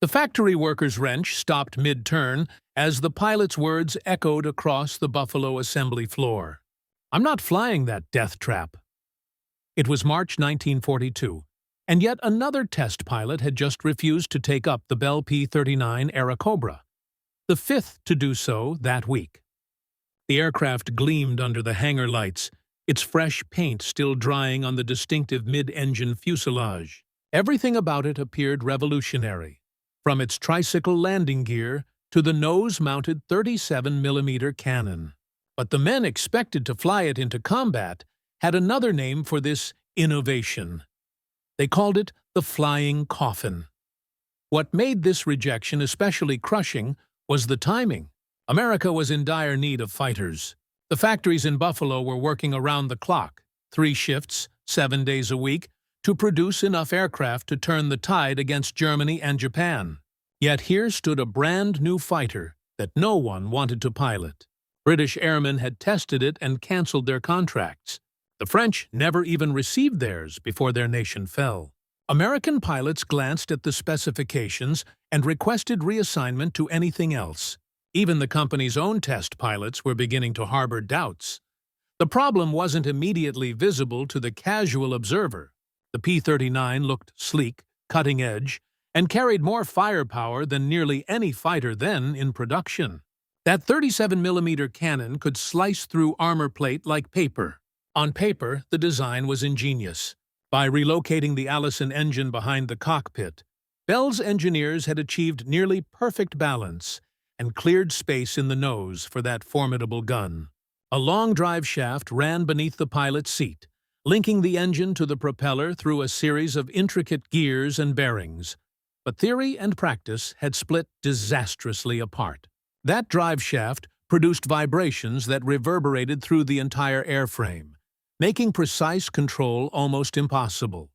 The factory worker's wrench stopped mid-turn as the pilot's words echoed across the Buffalo assembly floor. "I'm not flying that death trap." It was March 1942, and yet another test pilot had just refused to take up the Bell P-39 Airacobra, the fifth to do so that week. The aircraft gleamed under the hangar lights, its fresh paint still drying on the distinctive mid-engine fuselage. Everything about it appeared revolutionary, from its tricycle landing gear to the nose-mounted 37mm cannon. But the men expected to fly it into combat had another name for this innovation. They called it the flying coffin. What made this rejection especially crushing was the timing. America was in dire need of fighters. The factories in Buffalo were working around the clock, 3 shifts, 7 days a week, to produce enough aircraft to turn the tide against Germany and Japan. Yet here stood a brand new fighter that no one wanted to pilot. British airmen had tested it and cancelled their contracts. The French never even received theirs before their nation fell. American pilots glanced at the specifications and requested reassignment to anything else. Even the company's own test pilots were beginning to harbor doubts. The problem wasn't immediately visible to the casual observer. The P-39 looked sleek, cutting-edge, and carried more firepower than nearly any fighter then in production. That 37mm cannon could slice through armor plate like paper. On paper, the design was ingenious. By relocating the Allison engine behind the cockpit, Bell's engineers had achieved nearly perfect balance and cleared space in the nose for that formidable gun. A long drive shaft ran beneath the pilot's seat, linking the engine to the propeller through a series of intricate gears and bearings. But theory and practice had split disastrously apart. That drive shaft produced vibrations that reverberated through the entire airframe, making precise control almost impossible.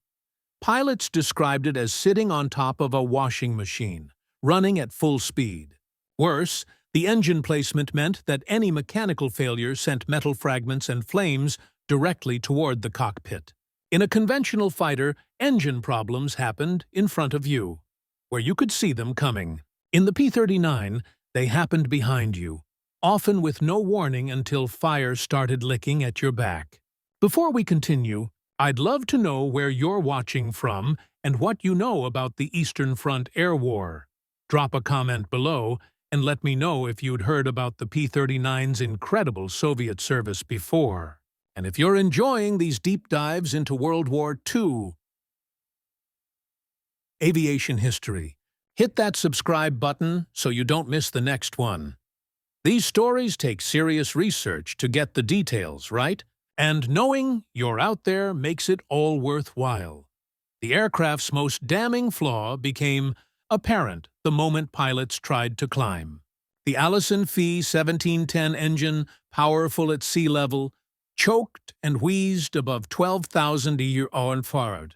Pilots described it as sitting on top of a washing machine, running at full speed. Worse, the engine placement meant that any mechanical failure sent metal fragments and flames directly toward the cockpit. In a conventional fighter, engine problems happened in front of you, where you could see them coming. In the P-39, they happened behind you, often with no warning until fire started licking at your back. Before we continue, I'd love to know where you're watching from and what you know about the Eastern Front Air War. Drop a comment below and let me know if you'd heard about the P-39's incredible Soviet service before. And if you're enjoying these deep dives into World War II aviation history, hit that subscribe button so you don't miss the next one. These stories take serious research to get the details right, and knowing you're out there makes it all worthwhile. The aircraft's most damning flaw became apparent the moment pilots tried to climb. The Allison Phi 1710 engine, powerful at sea level, choked and wheezed above 12,000 a year on forward.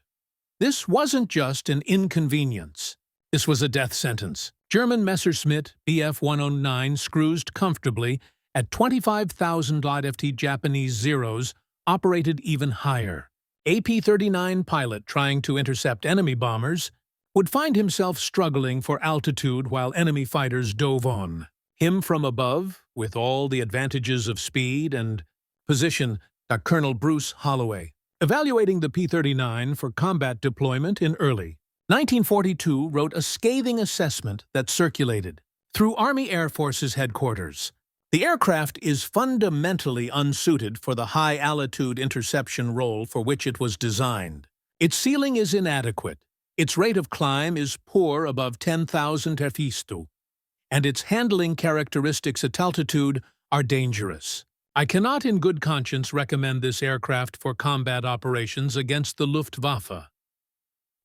This wasn't just an inconvenience. This was a death sentence. German Messerschmitt Bf-109 cruised comfortably at 25,000 ft. Japanese Zeros operated even higher. A P-39 pilot trying to intercept enemy bombers would find himself struggling for altitude while enemy fighters dove on him from above, with all the advantages of speed and position. Colonel Bruce Holloway, evaluating the P-39 for combat deployment in early 1942, wrote a scathing assessment that circulated through Army Air Forces headquarters. The aircraft is fundamentally unsuited for the high-altitude interception role for which it was designed. Its ceiling is inadequate, its rate of climb is poor above 10,000 feet, and its handling characteristics at altitude are dangerous. I cannot in good conscience recommend this aircraft for combat operations against the Luftwaffe.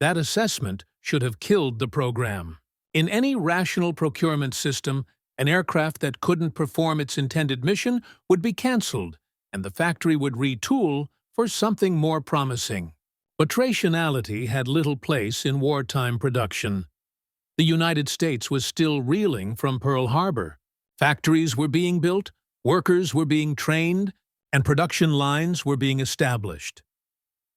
That assessment should have killed the program. In any rational procurement system, an aircraft that couldn't perform its intended mission would be cancelled, and the factory would retool for something more promising. But rationality had little place in wartime production. The United States was still reeling from Pearl Harbor. Factories were being built, workers were being trained, and production lines were being established.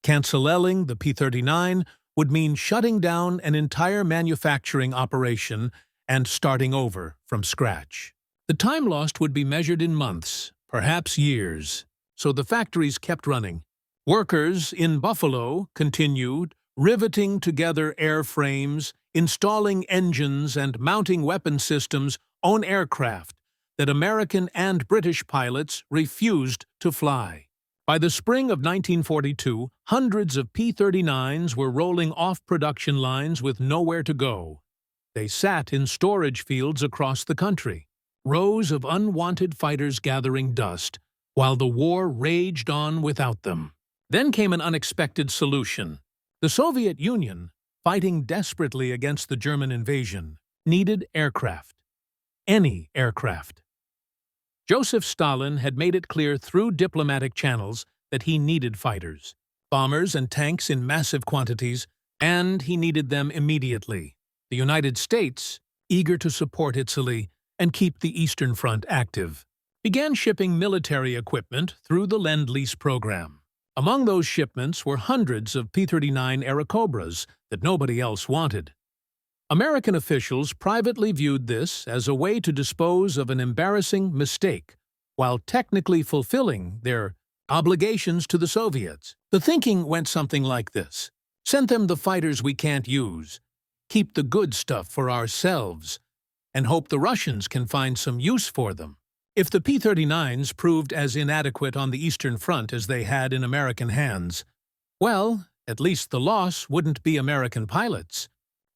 Cancelling the P-39 would mean shutting down an entire manufacturing operation and starting over from scratch. The time lost would be measured in months, perhaps years, so the factories kept running. Workers in Buffalo continued riveting together airframes, installing engines, and mounting weapon systems on aircraft that American and British pilots refused to fly. By the spring of 1942, hundreds of P-39s were rolling off production lines with nowhere to go. They sat in storage fields across the country, rows of unwanted fighters gathering dust, while the war raged on without them. Then came an unexpected solution. The Soviet Union, fighting desperately against the German invasion, needed aircraft. Any aircraft. Joseph Stalin had made it clear through diplomatic channels that he needed fighters, bombers and tanks in massive quantities, and he needed them immediately. The United States, eager to support Italy and keep the Eastern Front active, began shipping military equipment through the Lend-Lease program. Among those shipments were hundreds of P-39 Airacobras that nobody else wanted. American officials privately viewed this as a way to dispose of an embarrassing mistake, while technically fulfilling their obligations to the Soviets. The thinking went something like this: send them the fighters we can't use, keep the good stuff for ourselves, and hope the Russians can find some use for them. If the P-39s proved as inadequate on the Eastern Front as they had in American hands, well, at least the loss wouldn't be American pilots.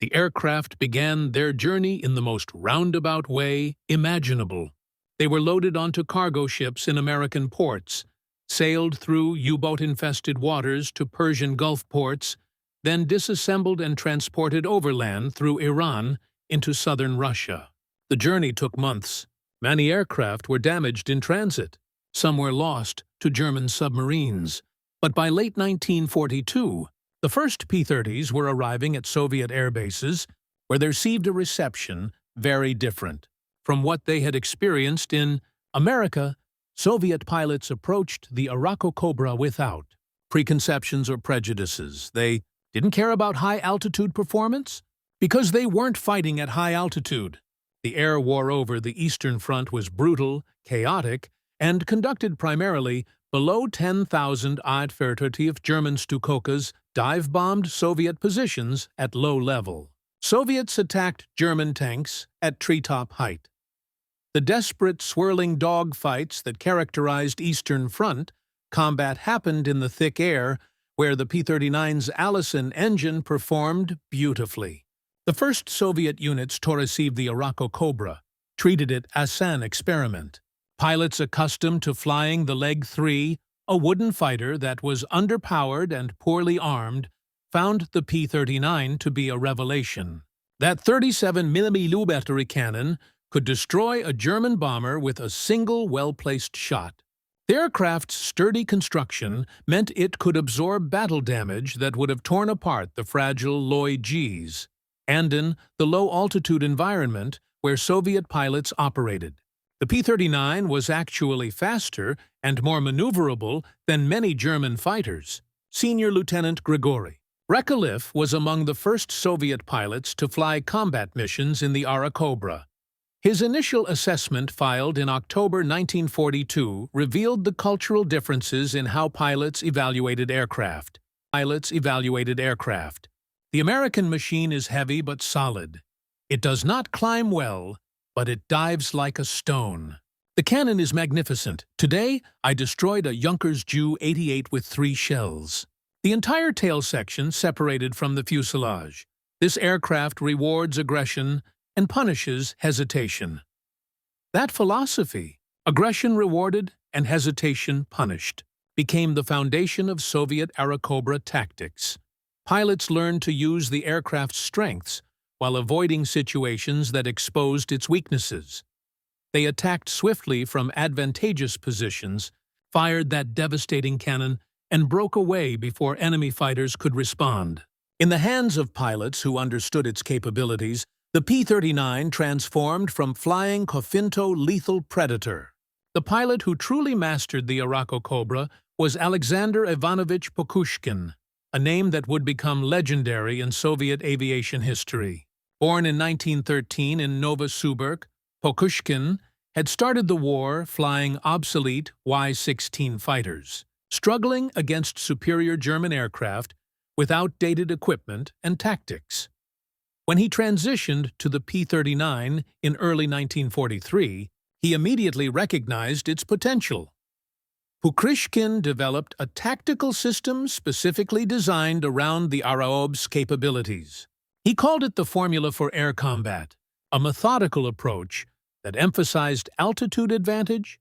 The aircraft began their journey in the most roundabout way imaginable. They were loaded onto cargo ships in American ports, sailed through U-boat-infested waters to Persian Gulf ports, then disassembled and transported overland through Iran into southern Russia. The journey took months. Many aircraft were damaged in transit. Some were lost to German submarines. But by late 1942, the first P-30s were arriving at Soviet air bases, where they received a reception very different from what they had experienced in America. Soviet pilots approached the Airacobra without preconceptions or prejudices. They didn't care about high-altitude performance because they weren't fighting at high altitude. The air war over the Eastern Front was brutal, chaotic, and conducted primarily below 10,000 Ad-Fertief German Stukas dive-bombed Soviet positions at low level. Soviets attacked German tanks at treetop height. The desperate, swirling dogfights that characterized Eastern Front combat happened in the thick air, where the P-39's Allison engine performed beautifully. The first Soviet units to receive the Airacobra treated it as an experiment. Pilots accustomed to flying the Leg 3, a wooden fighter that was underpowered and poorly armed, found the P-39 to be a revelation. That 37mm battery cannon could destroy a German bomber with a single well-placed shot. The aircraft's sturdy construction meant it could absorb battle damage that would have torn apart the fragile Lloyd Gs, and in the low-altitude environment where Soviet pilots operated. The P-39 was actually faster and more maneuverable than many German fighters. Senior Lieutenant Grigory Rekolif was among the first Soviet pilots to fly combat missions in the Airacobra. His initial assessment, filed in October 1942, revealed the cultural differences in how pilots evaluated aircraft. The American machine is heavy but solid. It does not climb well, but it dives like a stone. The cannon is magnificent. Today, I destroyed a Junkers Ju-88 with 3 shells. The entire tail section separated from the fuselage. This aircraft rewards aggression and punishes hesitation. That philosophy, aggression rewarded and hesitation punished, became the foundation of Soviet Airacobra tactics. Pilots learned to use the aircraft's strengths while avoiding situations that exposed its weaknesses. They attacked swiftly from advantageous positions, fired that devastating cannon, and broke away before enemy fighters could respond. In the hands of pilots who understood its capabilities, the P-39 transformed from flying Cofinto lethal predator. The pilot who truly mastered the Airacobra was Alexander Ivanovich Pokushkin. a name that would become legendary in Soviet aviation history. Born in 1913 in Novosibirsk, Pokushkin had started the war flying obsolete Y-16 fighters, struggling against superior German aircraft with outdated equipment and tactics. When he transitioned to the P-39 in early 1943, he immediately recognized its potential. Pokushkin developed a tactical system specifically designed around the Araob's capabilities. He called it the Formula for Air Combat, a methodical approach that emphasized altitude advantage,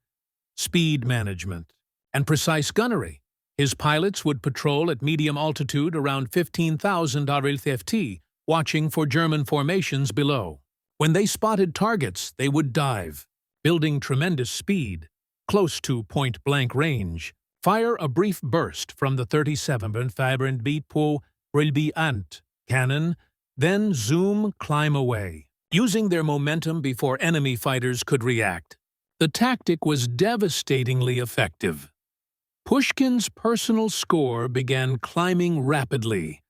speed management, and precise gunnery. His pilots would patrol at medium altitude around 15,000 RLFT, watching for German formations below. When they spotted targets, they would dive, building tremendous speed, close to point-blank range, fire a brief burst from the 37mm Brilliant cannon, then climb away, using their momentum before enemy fighters could react. The tactic was devastatingly effective. Pushkin's personal score began climbing rapidly.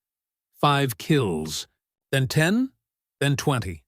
5 kills, then 10, then 20.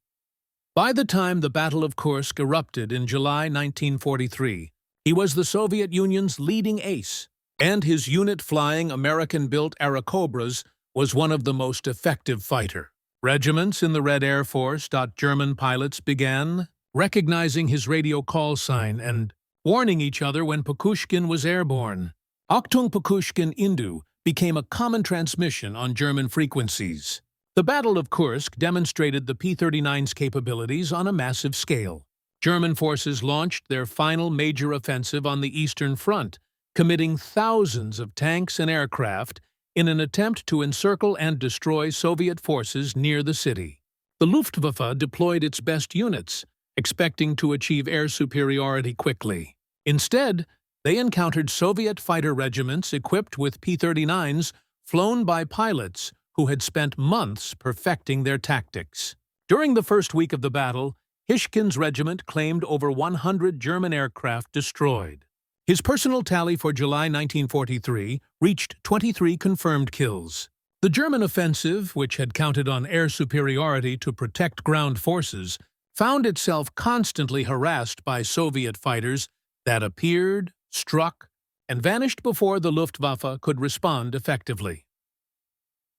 By the time the Battle of Kursk erupted in July 1943, he was the Soviet Union's leading ace, and his unit flying American-built Airacobras was one of the most effective fighter. Regiments in the Red Air Force. German pilots began recognizing his radio call sign and warning each other when Pokushkin was airborne. Achtung Pokushkin Indu became a common transmission on German frequencies. The Battle of Kursk demonstrated the P-39's capabilities on a massive scale. German forces launched their final major offensive on the Eastern Front, committing thousands of tanks and aircraft in an attempt to encircle and destroy Soviet forces near the city. The Luftwaffe deployed its best units, expecting to achieve air superiority quickly. Instead, they encountered Soviet fighter regiments equipped with P-39s flown by pilots who had spent months perfecting their tactics. During the first week of the battle, Hishkin's regiment claimed over 100 German aircraft destroyed. His personal tally for July 1943 reached 23 confirmed kills. The German offensive, which had counted on air superiority to protect ground forces, found itself constantly harassed by Soviet fighters that appeared, struck, and vanished before the Luftwaffe could respond effectively.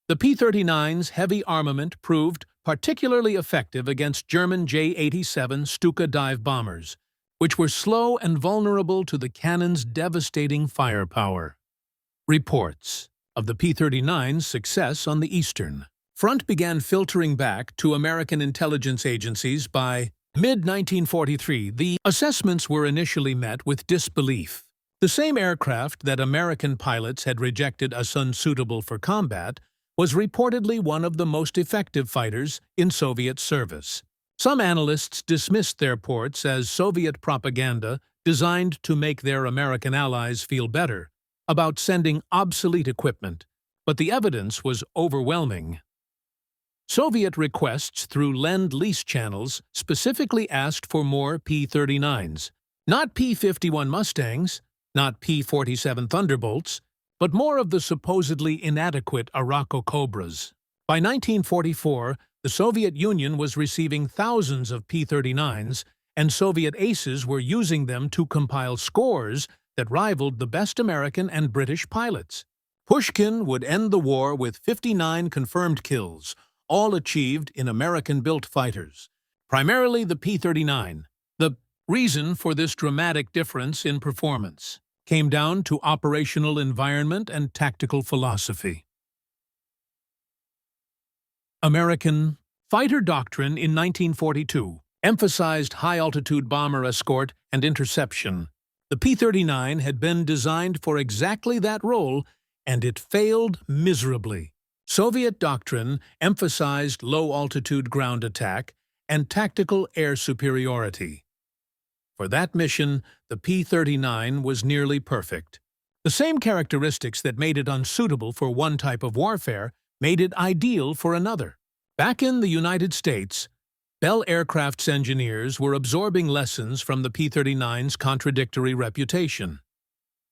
The P-39's heavy armament proved particularly effective against German J-87 Stuka dive bombers, which were slow and vulnerable to the cannon's devastating firepower. Reports of the P-39's success on the Eastern Front began filtering back to American intelligence agencies by mid-1943. The assessments were initially met with disbelief. The same aircraft that American pilots had rejected as unsuitable for combat was reportedly one of the most effective fighters in Soviet service. Some analysts dismissed their reports as Soviet propaganda designed to make their American allies feel better about sending obsolete equipment, but the evidence was overwhelming. Soviet requests through Lend-Lease channels specifically asked for more P-39s, not P-51 Mustangs, not P-47 Thunderbolts, but more of the supposedly inadequate Airacobras. By 1944, the Soviet Union was receiving thousands of P-39s, and Soviet aces were using them to compile scores that rivaled the best American and British pilots. Pushkin would end the war with 59 confirmed kills, all achieved in American-built fighters, primarily the P-39. The reason for this dramatic difference in performance came down to operational environment and tactical philosophy. American fighter doctrine in 1942 emphasized high-altitude bomber escort and interception. The P-39 had been designed for exactly that role, and it failed miserably. Soviet doctrine emphasized low-altitude ground attack and tactical air superiority. For that mission, the P-39 was nearly perfect. The same characteristics that made it unsuitable for one type of warfare made it ideal for another. Back in the United States, Bell Aircraft's engineers were absorbing lessons from the P-39's contradictory reputation.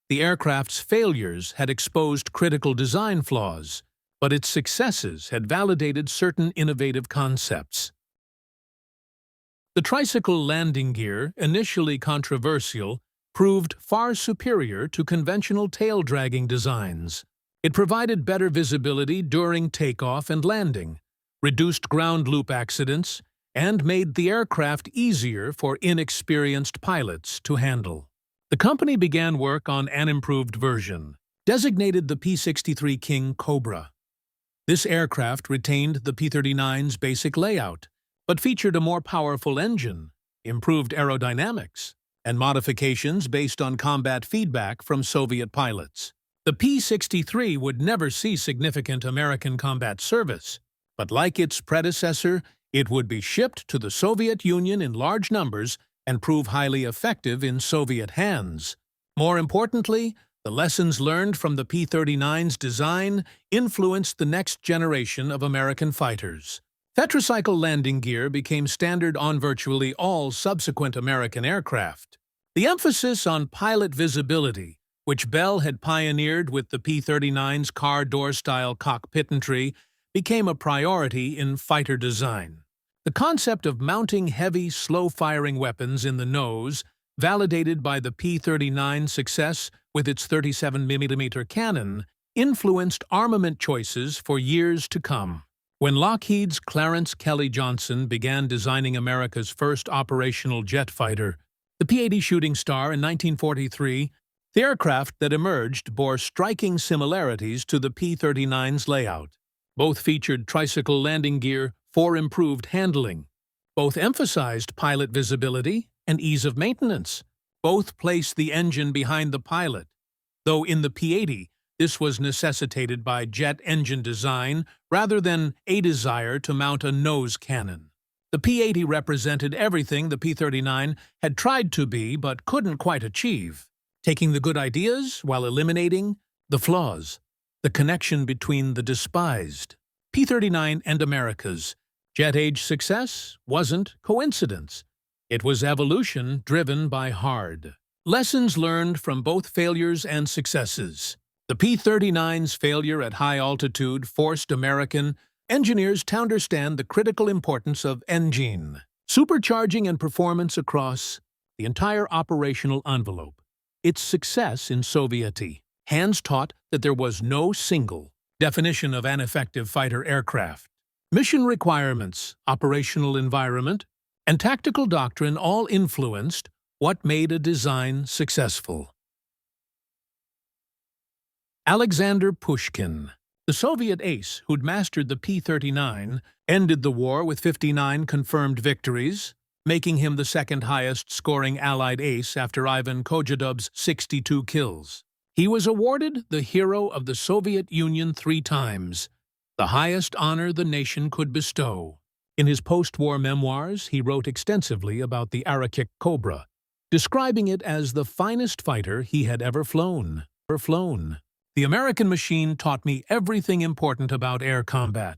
The aircraft's failures had exposed critical design flaws, but its successes had validated certain innovative concepts. The tricycle landing gear, initially controversial, proved far superior to conventional tail-dragging designs. It provided better visibility during takeoff and landing, reduced ground loop accidents, and made the aircraft easier for inexperienced pilots to handle. The company began work on an improved version, designated the P-63 King Cobra. This aircraft retained the P-39's basic layout, but featured a more powerful engine, improved aerodynamics, and modifications based on combat feedback from Soviet pilots. The P-63 would never see significant American combat service, but like its predecessor, it would be shipped to the Soviet Union in large numbers and prove highly effective in Soviet hands. More importantly, the lessons learned from the P-39's design influenced the next generation of American fighters. Tetracycle landing gear became standard on virtually all subsequent American aircraft. The emphasis on pilot visibility, which Bell had pioneered with the P-39's car door-style cockpit entry, became a priority in fighter design. The concept of mounting heavy, slow-firing weapons in the nose, validated by the P-39's success with its 37mm cannon, influenced armament choices for years to come. When Lockheed's Clarence Kelly Johnson began designing America's first operational jet fighter, the P-80 Shooting Star in 1943, the aircraft that emerged bore striking similarities to the P-39's layout. Both featured tricycle landing gear for improved handling. Both emphasized pilot visibility and ease of maintenance. Both placed the engine behind the pilot, though in the P-80, this was necessitated by jet engine design rather than a desire to mount a nose cannon. The P-80 represented everything the P-39 had tried to be but couldn't quite achieve, taking the good ideas while eliminating the flaws. The connection between the despised P-39 and America's jet-age success wasn't coincidence. It was evolution driven by hard lessons learned from both failures and successes. The P-39's failure at high altitude forced American engineers to understand the critical importance of engine supercharging and performance across the entire operational envelope. Its success in Soviet hands taught that there was no single definition of an effective fighter aircraft. Mission requirements, operational environment, and tactical doctrine all influenced what made a design successful. Alexander Pushkin, the Soviet ace who'd mastered the P-39, ended the war with 59 confirmed victories, making him the second highest-scoring Allied ace after Ivan Kozhedub's 62 kills. He was awarded the Hero of the Soviet Union 3 times, the highest honor the nation could bestow. In his post-war memoirs, he wrote extensively about the Arakik Cobra, describing it as the finest fighter he had ever flown. The American machine taught me everything important about air combat.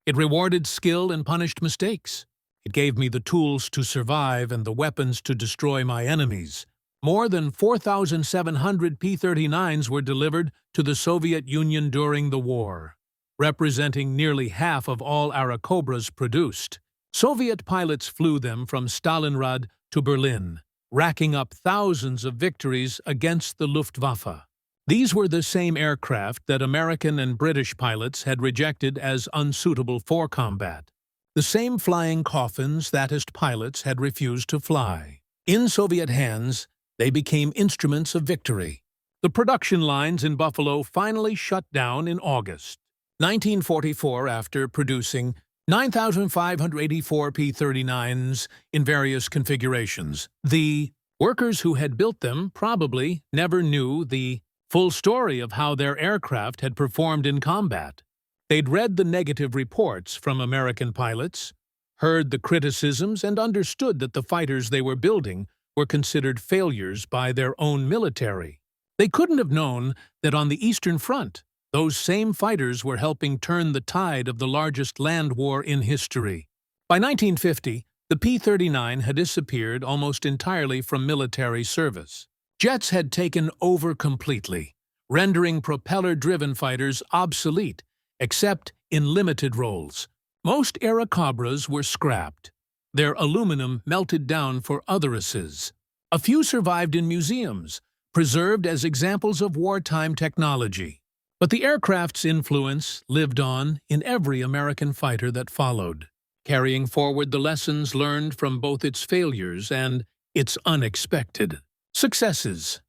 It rewarded skill and punished mistakes. It gave me the tools to survive and the weapons to destroy my enemies. More than 4,700 P-39s were delivered to the Soviet Union during the war, representing nearly half of all Arakobras produced. Soviet pilots flew them from Stalingrad to Berlin, racking up thousands of victories against the Luftwaffe. These were the same aircraft that American and British pilots had rejected as unsuitable for combat. The same flying coffins that pilots had refused to fly. In Soviet hands, they became instruments of victory. The production lines in Buffalo finally shut down in August 1944 after producing 9,584 P-39s in various configurations. The workers who had built them probably never knew the full story of how their aircraft had performed in combat. They'd read the negative reports from American pilots, heard the criticisms, and understood that the fighters they were building were considered failures by their own military. They couldn't have known that on the Eastern Front, those same fighters were helping turn the tide of the largest land war in history. By 1950, the P-39 had disappeared almost entirely from military service. Jets had taken over completely, rendering propeller-driven fighters obsolete except in limited roles. Most Airacobras were scrapped, their aluminum melted down for other uses. A few survived in museums, preserved as examples of wartime technology. But the aircraft's influence lived on in every American fighter that followed, carrying forward the lessons learned from both its failures and its unexpected successes.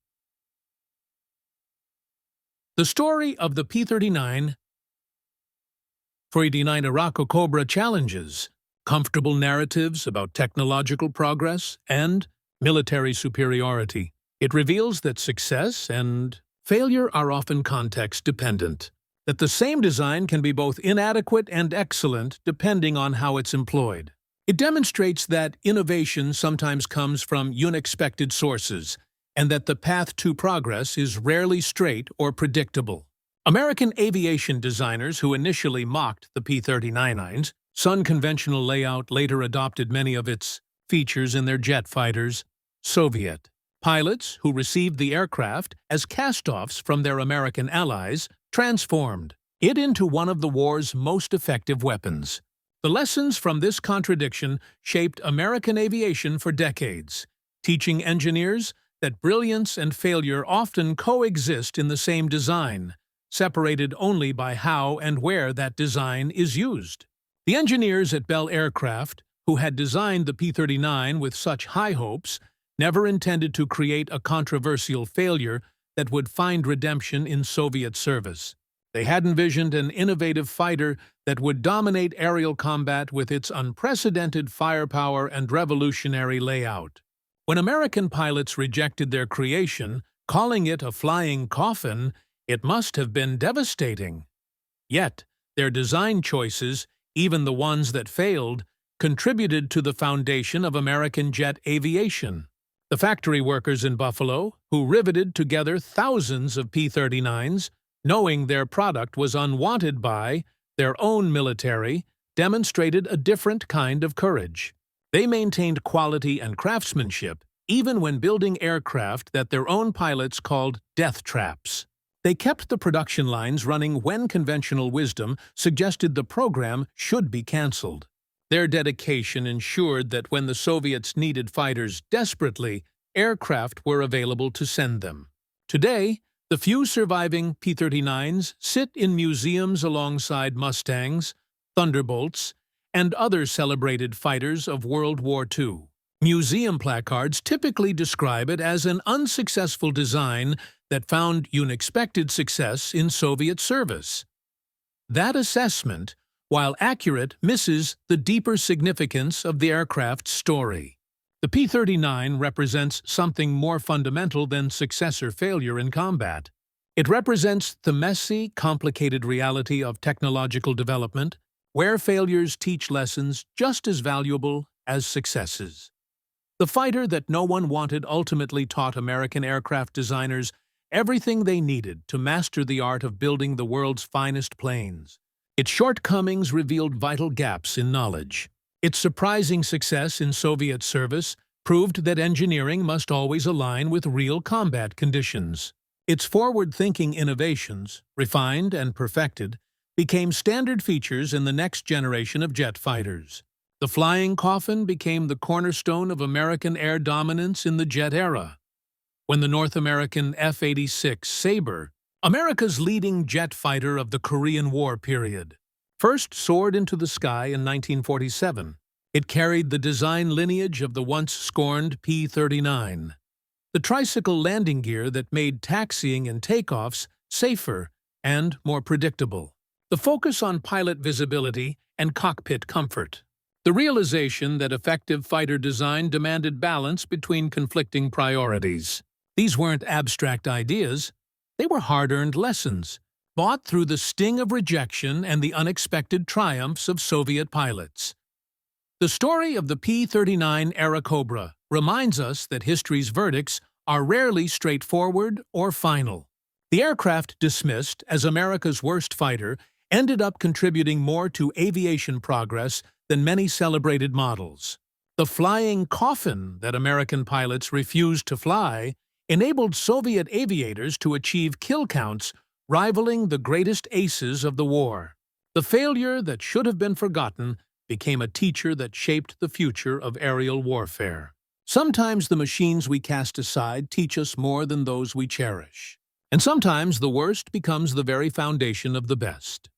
The story of the P-39 Iraqi challenges comfortable narratives about technological progress and military superiority. It reveals that success and failure are often context-dependent, that the same design can be both inadequate and excellent depending on how it's employed. It demonstrates that innovation sometimes comes from unexpected sources, and that the path to progress is rarely straight or predictable. American aviation designers who initially mocked the P-39's unconventional layout later adopted many of its features in their jet fighters. Soviet pilots who received the aircraft as cast-offs from their American allies transformed it into one of the war's most effective weapons. The lessons from this contradiction shaped American aviation for decades, teaching engineers that brilliance and failure often coexist in the same design, separated only by how and where that design is used. The engineers at Bell Aircraft, who had designed the P-39 with such high hopes, never intended to create a controversial failure that would find redemption in Soviet service. They had envisioned an innovative fighter that would dominate aerial combat with its unprecedented firepower and revolutionary layout. When American pilots rejected their creation, calling it a flying coffin, it must have been devastating. Yet, their design choices, even the ones that failed, contributed to the foundation of American jet aviation. The factory workers in Buffalo, who riveted together thousands of P-39s, knowing their product was unwanted by their own military, demonstrated a different kind of courage. They maintained quality and craftsmanship, even when building aircraft that their own pilots called death traps. They kept the production lines running when conventional wisdom suggested the program should be canceled. Their dedication ensured that when the Soviets needed fighters desperately, aircraft were available to send them. Today, the few surviving P-39s sit in museums alongside Mustangs, Thunderbolts, and other celebrated fighters of World War II. Museum placards typically describe it as an unsuccessful design that found unexpected success in Soviet service. That assessment, while accurate, misses the deeper significance of the aircraft's story. The P-39 represents something more fundamental than success or failure in combat. It represents the messy, complicated reality of technological development, where failures teach lessons just as valuable as successes. The fighter that no one wanted ultimately taught American aircraft designers everything they needed to master the art of building the world's finest planes. Its shortcomings revealed vital gaps in knowledge. Its surprising success in Soviet service proved that engineering must always align with real combat conditions. Its forward-thinking innovations, refined and perfected, became standard features in the next generation of jet fighters. The flying coffin became the cornerstone of American air dominance in the jet era. When the North American F-86 Sabre, America's leading jet fighter of the Korean War period, first soared into the sky in 1947, it carried the design lineage of the once-scorned P-39, the tricycle landing gear that made taxiing and takeoffs safer and more predictable, the focus on pilot visibility and cockpit comfort, the realization that effective fighter design demanded balance between conflicting priorities. These weren't abstract ideas. They were hard-earned lessons, bought through the sting of rejection and the unexpected triumphs of Soviet pilots. The story of the P-39 Airacobra reminds us that history's verdicts are rarely straightforward or final. The aircraft dismissed as America's worst fighter ended up contributing more to aviation progress than many celebrated models. The flying coffin that American pilots refused to fly enabled Soviet aviators to achieve kill counts rivaling the greatest aces of the war. The failure that should have been forgotten became a teacher that shaped the future of aerial warfare. Sometimes the machines we cast aside teach us more than those we cherish. And sometimes the worst becomes the very foundation of the best.